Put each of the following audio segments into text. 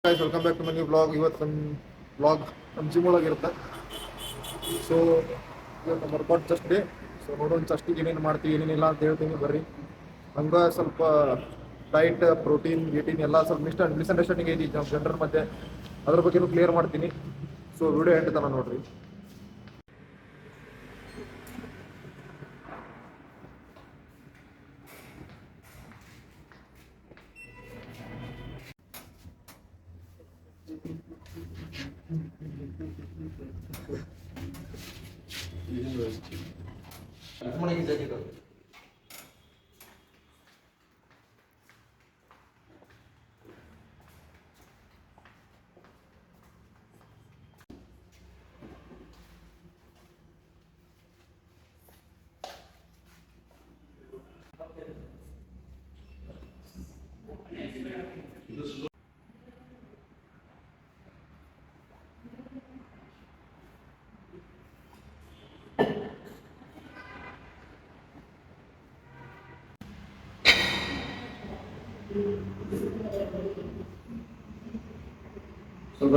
Guys welcome back to my new blog. ಇವತ್ತು ನಮ್ಮ blog ನಮ್ಮ ಜಿಮ್ ಒಳಗಿರುತ್ತೆ. ಸೊ ಇವತ್ತು ನಮ್ಮ ವರ್ಕೌಟ್ ಜಸ್ಟ್ ಡೇ. ಸೊ ನೋಡೋಣ ಜಸ್ಟಿಗೆ ಏನೇನು ಮಾಡ್ತೀವಿ ಏನೇನಿಲ್ಲ ಅಂತ ಹೇಳ್ತೀನಿ ಬರ್ರಿ. ಹಂಗೆ ಸ್ವಲ್ಪ ಡೈಟ್ ಪ್ರೋಟೀನ್ ಗೀಟೀನ್ ಎಲ್ಲ ಸ್ವಲ್ಪ ಮಿಸ್ಅಂಡರ್ಸ್ಟ್ಯಾಂಡಿಂಗ್ ಐತಿ ನಮ್ಮ ಜನರ ಮಧ್ಯೆ. ಅದ್ರ ಬಗ್ಗೆನೂ ಕ್ಲಿಯರ್ ಮಾಡ್ತೀನಿ. ಸೊ ವಿಡಿಯೋ ಎಂಡ್ ತನಕ ನೋಡ್ರಿ. ಸ್ವಲ್ಪ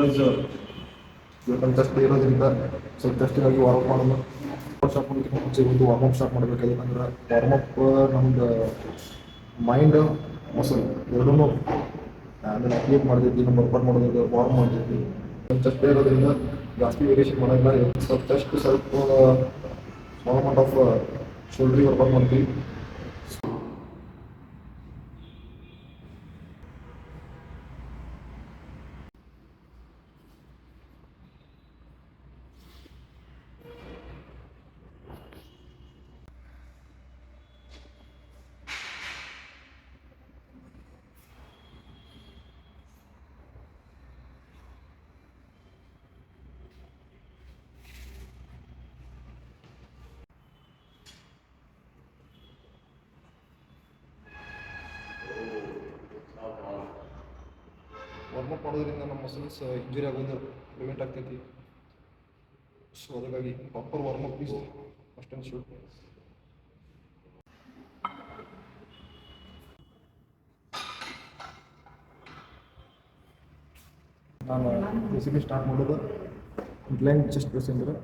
ಇವತ್ತು ಜಸ್ಟ್ ಇರೋದ್ರಿಂದ ಸ್ವಲ್ಪ ಜಸ್ಟಿಗಾಗಿ ವಾರ್ಮಪ್ ಮಾಡೋದು. ಸ್ಟಾರ್ಟ್ ಮಾಡೋದಕ್ಕೆ ಮುಂಚೆ ಒಂದು ವಾರ್ಮಪ್ ಸ್ಟಾರ್ಟ್ ಮಾಡಬೇಕು. ಯಾಕಂದ್ರೆ ವಾರ್ಮಪ್ ನಮ್ದು ಮೈಂಡ್ ಮಸಲ್ ಎರಡೂ ಆಮೇಲೆ ಅಕ್ಲಿಯೇಟ್ ಮಾಡ್ತೈತಿ. ನಮ್ಮ ವರ್ಕೌಟ್ ಮಾಡೋದಕ್ಕೆ ವಾರ್ಮ್ ಮಾಡ್ತೈತಿ. ಜಸ್ಟ್ ಇರೋದ್ರಿಂದ ಜಾಸ್ತಿ ವೇರಿಯೇಷನ್ ಮಾಡೋಲ್ಲ. ಸ್ವಲ್ಪ ಜಸ್ಟ್ ಸ್ವಲ್ಪ ಸ್ಮಾಲ್ ಅಮೌಂಟ್ ಆಫ್ ಶೋಲ್ಡ್ರಿಗೆ ವರ್ಕೌಟ್ ಮಾಡ್ತೀವಿ. ವಾರ್ಮಪ್ ಮಾಡೋದ್ರಿಂದ ನಮ್ಮ ಮಸಲ್ಸ್ ಇಂಜುರಿ ಆಗೋದು ಪ್ರಿವೆಂಟ್ ಆಗ್ತೈತಿ. ಸೊ ಅದಕ್ಕಾಗಿ proper warm up is must and should. ನಾನು ರೆಸಿಪಿ ಸ್ಟಾರ್ಟ್ ಮಾಡೋದು ಇನ್ಕ್ಲೈನ್ ಚೆಸ್ಟ್ ಪ್ರೆಸ್ ಅಂದ್ರೆ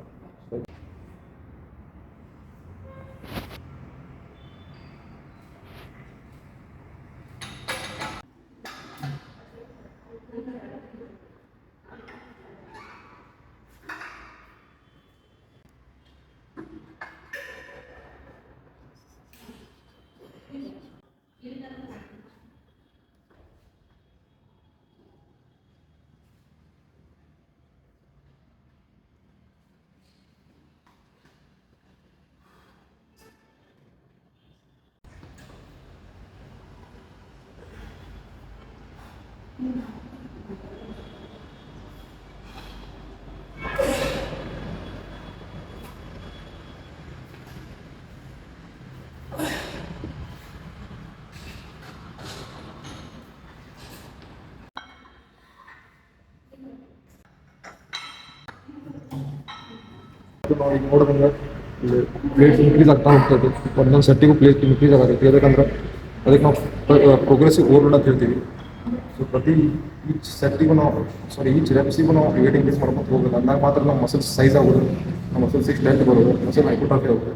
ನಾವು ಈಗ ನೋಡಿದಂಗೆ ಪ್ಲೇಟ್ಸ್ ಇನ್ಕ್ರೀಸ್ ಆಗ್ತಾ ಹೋಗ್ತದೆ. ಒಂದೊಂದು ಸೆಟ್ಟಿಗೂ ಪ್ಲೇಟ್ ಇನ್ಕ್ರೀಸ್ ಆಗತ್ತೆ. ಯಾಕಂದ್ರೆ ಅದಕ್ಕೆ ನಾವು ಪ್ರೋಗ್ರೆಸಿವ್ ಓವರ್ಲೋಡ್ ಅಂತ ಹೇಳ್ತೀವಿ. ಸೊ ಪ್ರತಿ ಈಚ್ ಸೆಟ್ಟಿಗೂ ನಾವು ಈಚ್ ರೆಪ್ಸಿಗೂ ನಾವು ವೇಟ್ ಇನ್ಕ್ರೀಸ್ ಮಾಡ್ಕೊಂಡು ಹೋಗೋದು. ಅಂದಾಗ ಮಾತ್ರ ನಮ್ಮ ಮಸಲ್ಸ್ ಸೈಜ್ ಆಗೋದು, ನಮ್ಮ ಮಸಲ್ಸಿಗೆ ಸ್ಟ್ರೆಂತ್ ಬರೋದು, ಮಸಲ್ ಹೈಪರ್ಟ್ರೋಫಿ ಆಗೋದು.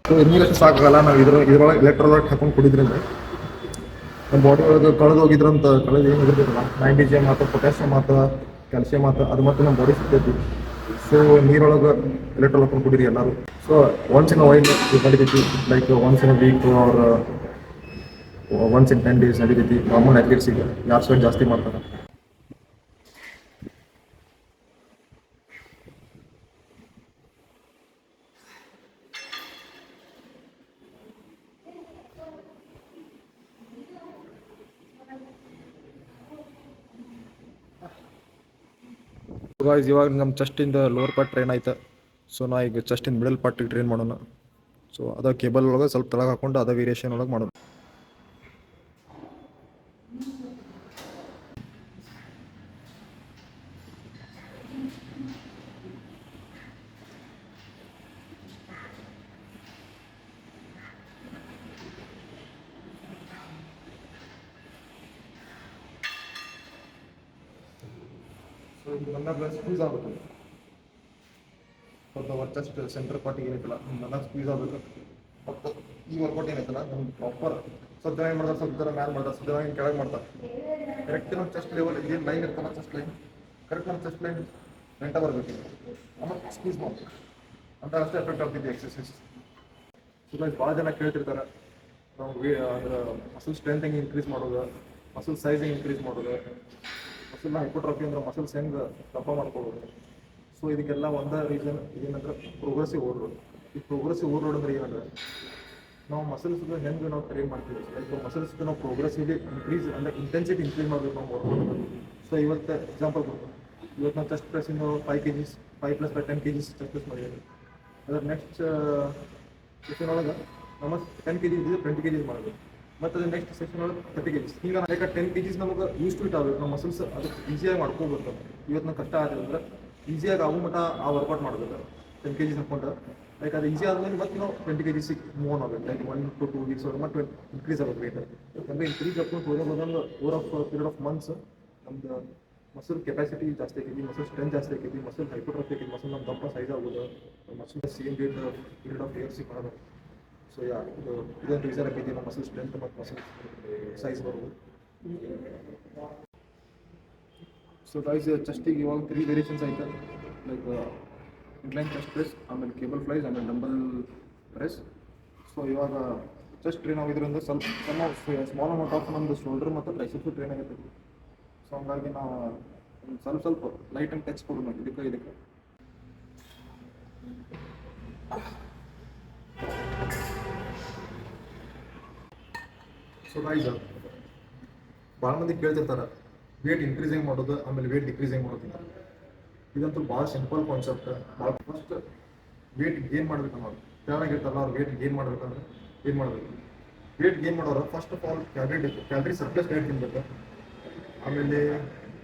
ಸೊ ನೀರಷ್ಟು ಸಾಕಾಗಲ್ಲ. ನಾವು ಇದ್ರೊಳಗೆ ಎಲೆಕ್ಟ್ರೋಲೈಟ್ ಹಾಕೊಂಡು ಕುಡಿದ್ರಿಂದ ನಮ್ಮ ಬಾಡಿ ಒಳಗೆ ಕಳೆದು ಹೋಗಿದ್ರಂತ ಕಳೆದು ಏನು ಇರ್ತಿರಲ್ಲ, ಮ್ಯಾಗ್ನೀಸಿಯಮ್ ಅಥವಾ ಪೊಟ್ಯಾಸಿಯಮ್ ಅಥವಾ ಕ್ಯಾಲ್ಸಿಯಮ್ ಅಥವಾ ಅದು ಮತ್ತೆ ನಮ್ಮ ಬಾಡಿ ಸಿಗ್ತೈತಿ. ಸೊ ನೀರೊಳಗೆ ಎಲೆಕ್ಟ್ರೋಲ್ ಹಾಕೊಂಡು ಕುಡೀರಿ ಎಲ್ಲರೂ. So once in a while ನಡಿತೈತಿ, like once in a week or once in 10 days ನಡೀತೈತಿ ನಾರ್ಮಲ್ ಅಥ್ಲೀಟ್ಸಿಗೆ ಯಾರು ಸ್ವೆಟ್ ಜಾಸ್ತಿ ಮಾಡ್ತಾರೆ. ಇವಾಗ ನಮ್ಮ ಚೆಸ್ಟಿಂದ ಲೋವರ್ ಪಾರ್ಟ್ ಟ್ರೈನ್ ಆಯ್ತು. ಸೊ ನಾ ಈಗ ಚೆಸ್ಟಿಂದ ಮಿಡಲ್ ಪಾರ್ಟಿಗೆ ಟ್ರೈನ್ ಮಾಡೋಣ. ಸೊ ಅದ ಕೇಬಲ್ ಒಳಗೆ ಸ್ವಲ್ಪ ತೆಳಗೆ ಹಾಕೊಂಡು ಅದ ವೇರಿಯೇಷನ್ ಒಳಗೆ ಮಾಡೋದು. ಸೊ ಇದು ನನ್ನ ಸ್ಕ್ವೀಸ್ ಆಗುತ್ತೆ. ಸ್ವಲ್ಪ ಚೆಸ್ಟ್ ಸೆಂಟರ್ ಪಾರ್ಟಿಗೆ ಏನೈತಲ್ಲ ನನ್ನ ಸ್ಕ್ವೀಸ್ ಆಗಬೇಕು. ಮತ್ತು ಈ ವರ್ಕೌಟ್ ಏನೈತಲ್ಲ ನಮ್ಗೆ ಪ್ರಾಪರ್ ಸ್ವಲ್ಪ ಜನ ಏನು ಮಾಡ್ತಾರೆ, ಸ್ವಲ್ಪ ಜನ ಮ್ಯಾಲೆ ಮಾಡ್ತಾರೆ, ಸ್ವಲ್ಪ ಜನ ಹಿಂಗೆ ಕೆಳಗೆ ಮಾಡ್ತಾರೆ. ಕರೆಕ್ಟ್ ನಮ್ಮ ಚೆಸ್ಟ್ ಲೆವೆಲ್ ಏನು ಲೈನ್ ಇರ್ತಲ್ಲ, ಚೆಸ್ಟ್ ಲೈನ್ ಕರೆಕ್ಟ್ ನಮ್ಮ ಚೆಸ್ಟ್ ಲೈನ್ ಗಂಟೆ ಬರಬೇಕು. ಆಮೇಲೆ ಸ್ಕ್ವೀಸ್ ಮಾಡಬೇಕು ಅಂತ ಅಷ್ಟೇ ಎಫೆಕ್ಟ್ ಆಗ್ತಿದೆ ಎಕ್ಸಸೈಸ್. ಸೊ ಭಾಳ ಜನ ಕೇಳ್ತಿರ್ತಾರೆ ನಾವು ಅಂದ್ರೆ ಮಸಲ್ ಸ್ಟ್ರೆಂತ್ ಹೆಂಗೆ ಇನ್ಕ್ರೀಸ್ ಮಾಡೋದು, ಮಸಲ್ ಸೈಜ್ ಹೆಂಗೆ ಇನ್ಕ್ರೀಸ್ ಮಾಡೋದು, ಮಸಲ್ನ ಹೈಪೋಟ್ರೋಫಿ ಅಂದ್ರೆ ಮಸಲ್ಸ್ ಹೆಂಗೆ ದಪ್ಪ ಮಾಡ್ಕೊಳ್ಳೋದು. ಸೊ ಇದಕ್ಕೆಲ್ಲ ಒಂದೇ ರೀಸನ್ ಏನಂದ್ರೆ ಪ್ರೋಗ್ರೆಸಿವ್ ಓವರ್ಲೋಡ್. ಈ ಪ್ರೋಗ್ರೆಸಿವ್ ಓವರ್ಲೋಡ್ ಅಂದ್ರೆ ಏನಂದ್ರೆ ನಾವು ಮಸಲ್ಸ್ಗೆ ಹೆಂಗೆ ನಾವು ಟ್ರೈನ್ ಮಾಡ್ತೀವಿ, ಲೈಕ್ ಮಸಲ್ಸ್ಗೆ ನಾವು ಪ್ರೋಗ್ರೆಸಿವ್ಲಿ ಇನ್ಕ್ರೀಸ್ ಅಂದರೆ ಇಂಟೆನ್ಸಿಟಿ ಇನ್ಕ್ರೀಸ್ ಮಾಡಬೇಕು ನಾವು ವರ್ಕೌಟ್. ಸೊ ಇವತ್ತು ಎಕ್ಸಾಂಪಲ್ ಕೊಡ್ತೀನಿ, ಇವತ್ತು ನಾವು ಚೆಸ್ಟ್ ಪ್ರೆಸ್ಸಿಂದು 5 kg 5 + 10 kg ಚೆಸ್ಟ್ ಪ್ರೆಸ್ ಮಾಡಿದ್ದೀವಿ. ಅದರ ನೆಕ್ಸ್ಟ್ ಸೆಷನ್ ಒಳಗೆ ನಮ್ಮ 10 kg ಇದ್ದಿದ್ದು 20 kg ಮಾಡಬೇಕು. ಮತ್ತು ಅದು ನೆಕ್ಸ್ಟ್ ಸೆಷನ್ ಒಳಗೆ 30 kg. ಈಗ ಲೈಕ್ 10 kg ನಮಗೆ ಯೂಸ್ ಟು ಇಟ್ ಆಗಬೇಕು, ನಾವು ಮಸಲ್ಸ್ ಅದಕ್ಕೆ ಈಸಿಯಾಗಿ ಮಾಡ್ಕೋಬೇಕು. ಇವತ್ತು ನಾವು ಕಷ್ಟ ಆಗಿದೆ ಅಂದ್ರೆ ಈಸಿಯಾಗಿ ಆಗೋ ಮಟ್ಟ ಆ ವರ್ಕೌಟ್ ಮಾಡಬೇಕು. 10 kg ಹಾಕ್ಕೊಂಡು ಲೈಕ್ ಅದು ಈಸಿ ಆದ್ಮೇಲೆ ಮತ್ತೆ ನಾವು 20 kg ಮೂವ್ ಆನ್ ಆಗಬೇಕು. ಲೈಕ್ 1 to 2 weeks ಒಳಗೆ ಮತ್ತೆ ಇನ್ಕ್ರೀಸ್ ಆಗುತ್ತೆ ವೇಟ್. ಯಾಕಂದರೆ ಇನ್ಕ್ರೀಸ್ ಆಗ್ಕೊಂಡು ಹೋಗೋದಂದ್ರೆ over of period of months ನಮ್ದು ಮಸಲ್ ಕೆಪಾಸಿಟಿ ಜಾಸ್ತಿ ಆಕೈತಿ, ಮಸಲ್ ಸ್ಟ್ರೆಂತ್ ಜಾಸ್ತಿ ಆಕೈತಿ, ಮಸಲ್ ಹೈಪೋಟ್ರೋಫಿ ಆಕೈತಿ, ಮಸಲ್ ನಮ್ಮ ದಪ್ಪ ಸೈಜ್ ಆಗೋದು, muscle same rate period of ಇಯರ್ಸಿಗೆ ಮಾಡೋದು. ಸೊ ಇದೊಂದು ರೀಸನ್ ಆಕೈತಿ ನಮ್ಮ ಮಸಲ್ ಸ್ಟ್ರೆಂತ್ ಮತ್ತು ಮಸಲ್ ಸೈಜ್ ಬರೋದು. ಸೊ ಗೈಸ್ ಚೆಸ್ಟಿಗೆ ಇವಾಗ 3 ವೇರಿಯೇಷನ್ಸ್ ಆಯ್ತು, ಲೈಕ್ ಇನ್ಕ್ಲೈನ್ ಚೆಸ್ಟ್ ಪ್ರೆಸ್, ಆಮೇಲೆ ಕೇಬಲ್ ಫ್ಲೈಸ್, ಆಮೇಲೆ ಡಂಬಲ್ ಪ್ರೆಸ್. ಸೊ ಇವಾಗ ಚೆಸ್ಟ್ ಟ್ರೈನ್ ಆಗಿದ್ರಿಂದ ಸ್ವಲ್ಪ ಸ್ಮಾಲ್ ಅಮೌಂಟ್ ಆಫ್ ನಮ್ಮದು ಶೋಲ್ಡರ್ ಮತ್ತು ಟ್ರೈಸೆಪ್ಸ್ ಟ್ರೈನ್ ಆಗೈತೆ. ಸೊ ಹಂಗಾಗಿ ನಾವು ಸ್ವಲ್ಪ ಲೈಟ್ ಆ್ಯಂಡ್ ಟಚ್ ಕೊಡೋಣ ಇದಕ್ಕೆ. ಸೊ ಗೈಸ್ ಭಾಳ ಮಂದಿ ಕೇಳ್ತಿರ್ತಾರೆ ವೇಟ್ ಇನ್ಕ್ರೀಸ್ ಹೆಂಗೆ ಮಾಡೋದು, ಆಮೇಲೆ ವೇಟ್ ಡಿಕ್ರೀಸ್ ಹೆಂಗೆ ಮಾಡೋದು. ಇದಂತೂ ಭಾಳ simple concept. First weight gain ಮಾಡ್ಬೇಕು ಅನ್ನೋದು ಚೆನ್ನಾಗಿರ್ತಾರಲ್ಲ, ಅವ್ರು ವೇಟ್ ಗೇನ್ ಮಾಡ್ಬೇಕಂದ್ರೆ ಏನು ಮಾಡಬೇಕು, ವೇಟ್ ಗೇನ್ ಮಾಡೋರು first of all calorie surplus diet ತಿನ್ಬೇಕು. ಆಮೇಲೆ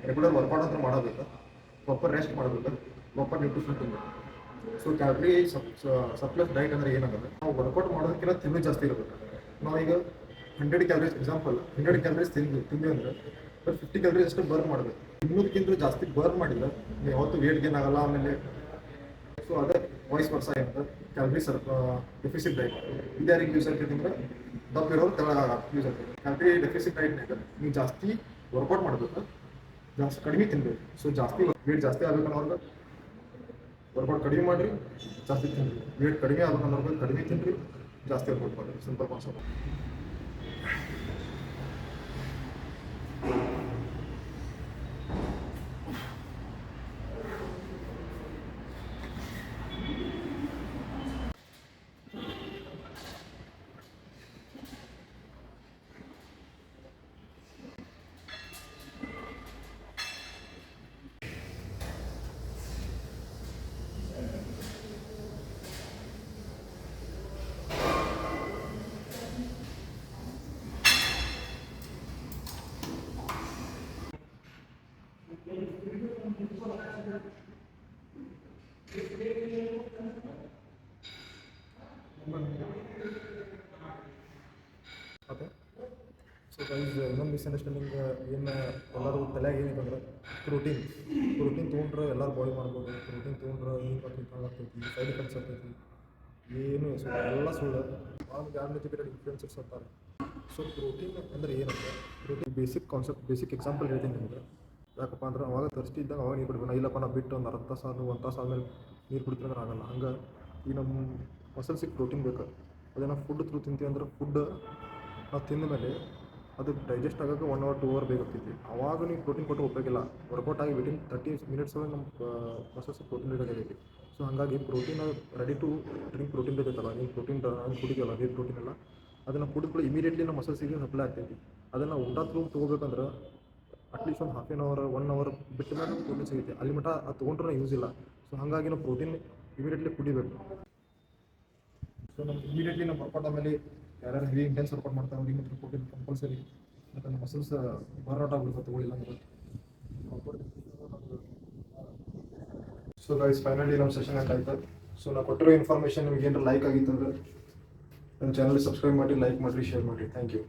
ರೆಗ್ಯುಲರ್ ವರ್ಕೌಟ್ ಅಂತ ಮಾಡಬೇಕು, ಪ್ರಾಪರ್ ರೆಸ್ಟ್ ಮಾಡಬೇಕು, ಪ್ರಾಪರ್ ನ್ಯೂಟ್ರಿಷನ್ ತಿನ್ಬೇಕು. ಸೊ ಕ್ಯಾಲರಿ ಸರ್ಪ್ಲಸ್ ಡಯಟ್ ಅಂದರೆ ಏನಾಗುತ್ತೆ, ನಾವು ವರ್ಕೌಟ್ ಮಾಡೋದಕ್ಕಿಂತ ತಿನ್ನೋದು ಜಾಸ್ತಿ ಇರಬೇಕು. ನಾವೀಗ 100 ಕ್ಯಾಲರೀಸ್ ಎಕ್ಸಾಂಪಲ್ 100 ಕ್ಯಾಲರೀಸ್ ತಿಂದ್ವಿ ಅಂದರೆ 50 ಕ್ಯಾಲರೀಸ್ ಅಷ್ಟು ಬರ್ನ್ ಮಾಡಬೇಕು. ಇನ್ನೂದಕ್ಕಿಂತ ಜಾಸ್ತಿ ಬರ್ನ್ ಮಾಡಿದ್ರೆ ನೀವು ಯಾವತ್ತು ವೇಟ್ ಗೇನ್ ಆಗಲ್ಲ. ಆಮೇಲೆ ಸೊ ಅದೇ ವಾಯ್ಸ್ ವರ್ಸ ಏನಂತ ಕ್ಯಾಲರಿ ಡೆಫಿಸಿಟ್ ಡಯಟ್ ಇದು ಯಾರಿಗೆ ಯೂಸ್ ಆಗ್ತೈತೆ ಅಂದ್ರೆ ದಪ್ಪ ಇರೋರು ತೆಳಗೆ ಯೂಸ್ ಆಗ್ತದೆ. ಕ್ಯಾಲರಿ ಡೆಫಿಸಿಟ್ ಡಯಟ್ನಾಗ ನೀವು ಜಾಸ್ತಿ ವರ್ಕೌಟ್ ಮಾಡಬೇಕು, ಜಾಸ್ತಿ ಕಡಿಮೆ ತಿನ್ಬೇಕು. ಸೊ ಜಾಸ್ತಿ ವೇಟ್ ಜಾಸ್ತಿ ಆಗ್ಬೇಕನ್ನೋರ್ಗೆ ವರ್ಕೌಟ್ ಕಡಿಮೆ ಮಾಡಿರಿ, ಜಾಸ್ತಿ ತಿನ್ನಿರಿ. ವೇಟ್ ಕಡಿಮೆ ಆಗ್ಬೇಕನ್ನೋರ್ಗೆ ಕಡಿಮೆ ತಿನ್ನಿರಿ, ಜಾಸ್ತಿ ವರ್ಕೌಟ್ ಮಾಡಿರಿ. Simple concept. Okay. So guys ಇನ್ನೊಂದು ಮಿಸ್ಅಂಡರ್ಸ್ಟ್ಯಾಂಡಿಂಗ್ ಏನು ಎಲ್ಲರೂ ತಲೆಯಾಗ ಏನೈತಂದ್ರೆ ಪ್ರೋಟೀನ್ ತೊಗೊಂಡ್ರೆ ಎಲ್ಲರೂ ಬಾಡಿ ಮಾಡ್ಬೋದು, ಪ್ರೋಟೀನ್ ತೊಗೊಂಡ್ರೆ ಹಿಂಗೆ ಆಗ್ತೈತಿ, ಸೈಡ್ ಎಫೆಕ್ಟ್ಸ್ ಆಗ್ತೈತಿ, ಏನು ಎಲ್ಲ ಸುಳ್ಳು. ಭಾಳ ಅನ್ಎಜುಕೇಟೆಡ್ ಇನ್ಫ್ಲುಯೆನ್ಸರ್ಸ್ ಅಂತಾರೆ. ಸೊ ಪ್ರೋಟೀನ್ ಅಂದರೆ ಏನಂದ್ರೆ protein basic concept, basic example ಹೇಳ್ತೀನಿ ನಿಮಗೆ. ಯಾಕಪ್ಪ ಅಂದ್ರೆ ಅವಾಗ ತರ್ಸ್ಟಿ ಇದ್ದಾಗ ಅವಾಗ ನೀರು ಕುಡಿಬೇಕು. ಇಲ್ಲಪ್ಪ ನಾವು ಬಿಟ್ಟು ಒಂದು ಅರ್ಧ ತಾಸು ಆದ್ಮೇಲೆ 1 ತಾಸು ಆದಮೇಲೆ ನೀರು ಕುಡಿದ್ರೆ ಆಗಲ್ಲ. ಹಂಗೆ ಈ ನಮ್ಮ ಮಸಲ್ಸಿಗೆ ಪ್ರೋಟೀನ್ ಬೇಕು. ಅದೇ ನಾವು ಫುಡ್ ತಿಂತೀವಿ ಅಂದ್ರೆ ಫುಡ್ ನಾವು ತಿಂದ ಮೇಲೆ ಅದು ಡೈಜೆಸ್ಟ್ ಆಗೋಕೆ 1 ಅವರ್ 2 ಅವರ್ ಬೇಕಾಗ್ತೈತಿ. ಅವಾಗ ನೀವು ಪ್ರೋಟೀನ್ ಕೊಟ್ಟು ಹೋಗಬೇಕಿಲ್ಲ. ವರ್ಕೌಟ್ ಆಗಿ ವಿತಿನ್ 30 ಮಿನಿಟ್ಸ್ ಒಳಗೆ ನಮ್ಮ ಮಸಲ್ಸ್ ಪ್ರೋಟೀನ್ ಬೇಕಾಗೈತಿ. ಸೊ ಹಾಗಾಗಿ protein ready to drink protein ಬೇಕೈತಲ್ಲ, ನೀವು ಪ್ರೋಟೀನ್ ಕುಡಿತೀವಲ್ಲ ವೇ ಪ್ರೋಟೀನ್ ಎಲ್ಲ, ಅದನ್ನು ಕುಡಿದ್ಕೊಳ್ಳಿ ಇಮಿಡಿಯೇಟ್ಲಿ ನಮ್ಮ ಮಸಲ್ಸಿಗೆ ಸಪ್ಲೈ ಆಗ್ತೈತಿ. ಅದನ್ನು ಊಟ ಥ್ರೂ ತೊಗೋಬೇಕಂದ್ರೆ ಅಟ್ಲೀಸ್ಟ್ ಒಂದು ಹಾಫ್ ಆನ್ ಅವರ್ 1 ಅವರ್ ಬಿಟ್ಟು ಮೇಲೆ ಪ್ರೋಟೀನ್ ಸಿಗುತ್ತೆ. ಅಲ್ಲಿ ಮಟ್ಟ ಅದು ತೊಗೊಂಡ್ರೆ ಯೂಸ್ ಇಲ್ಲ. ಸೊ ಹಾಗಾಗಿ ನಾವು ಪ್ರೋಟೀನ್ ಇಮಿಡಿಯೇಟ್ಲಿ ಕುಡಿಬೇಕು. ಸೊ ನಮ್ಗೆ ಇಮಿಡಿಯೇಟ್ಲಿ ನಮ್ಮ ವರ್ಕೌಟ್ ಆಮೇಲೆ ಯಾರ್ಯಾರು ಹೆವಿ ಇಂಟೆನ್ಸ್ ವರ್ಕೌಟ್ ಮಾಡ್ತಾರೆ ಅವ್ರಿಗೆ ಮಾತ್ರ ಪ್ರೋಟೀನ್ ಕಂಪಲ್ಸರಿ. ಯಾಕಂದ್ರೆ ಮಸಲ್ಸ್ ಬರ್ನೌಟ್ ಆಗ್ಬಿಡುತ್ತೆ ತೊಗೊಳಿಲ್ಲ ಅಂದ್ರೆ. ಸೊ ಗೈಸ್ ಫೈನಲಿ ನಮ್ಮ ಸೆಷನ್ ಎಂಡ್ ಆಯ್ತು. ಸೊ ನಾವು ಕೊಟ್ಟಿರೋ ಇನ್ಫಾರ್ಮೇಷನ್ ನಿಮ್ಗೆ ಏನಾರು ಲೈಕ್ ಆಗಿತ್ತು ಅಂದ್ರೆ ನನ್ನ ಚಾನಲ್ ಸಬ್ಸ್ಕ್ರೈಬ್ ಮಾಡಿ, ಲೈಕ್ ಮಾಡಿರಿ, ಶೇರ್ ಮಾಡಿರಿ. Thank you.